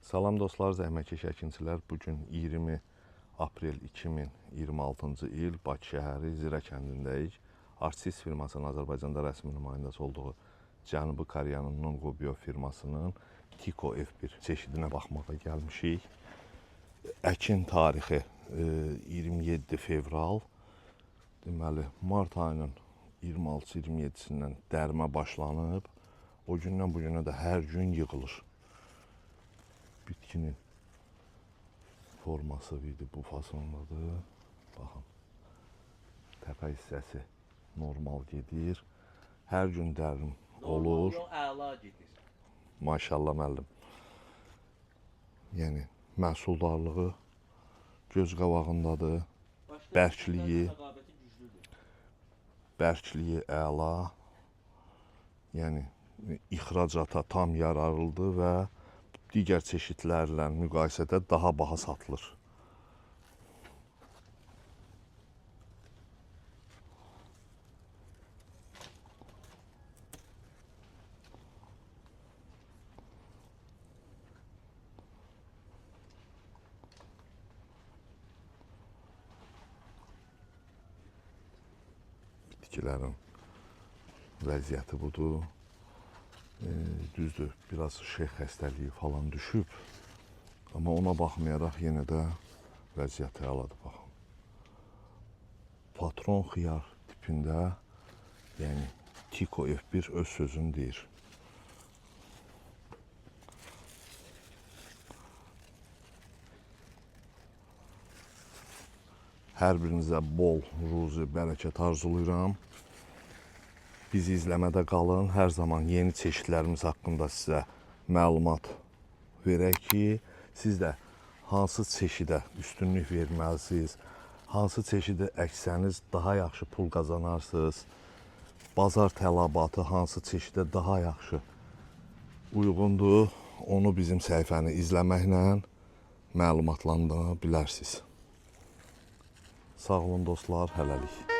Salam dostlar, zəhmətkeş əkinçilər. Bugün 20 aprel 2026-cı il Bakı şəhəri Zirə kəndindəyik. Artsis firmasının Azərbaycanda rəsmi nümayəndəsi olduğu Cənubi Koreyanın Nongobyo firmasının Tiko F1 çeşidinə baxmağa gəlmişik. Əkin tarixi 27 fevral. Deməli, mart ayının 26-27-sindən dərmə başlanıb. O gündən bu günə də hər gün yığılır. Bitkinin forması idi, bu fasondadır. Baxın, təpə hissəsi normal gedir. Hər gün dərim olur. Əla gedir. Maşallah müəllim. Yəni, məhsuldarlığı göz qabağındadır. Bərkliyi əla. Yəni, ixracata tam yararlıdır və digər çeşidlərlə müqayisədə daha baha satılır. Bitkilərin vəziyyəti budur. Düzdür, biraz şeyx xəstəliyi falan düşüb. Amma ona baxmayaraq yenə də vəziyyəti əladır, baxın. Patron xiyar tipində, yəni Tiko F1 öz sözünü deyir. Hər birinizə bol ruzi, bərəkət arzulayıram. Bizi izləmədə qalın. Hər zaman yeni çeşidlərimiz haqqında sizə məlumat verək ki, siz də hansı çeşidə üstünlük verməlisiniz, hansı çeşidi əksəniz daha yaxşı pul qazanarsınız, bazar tələbatı hansı çeşidə daha yaxşı uyğundur, onu bizim səhifəni izləməklə məlumatlandırə bilərsiniz. Sağ olun dostlar, hələlik.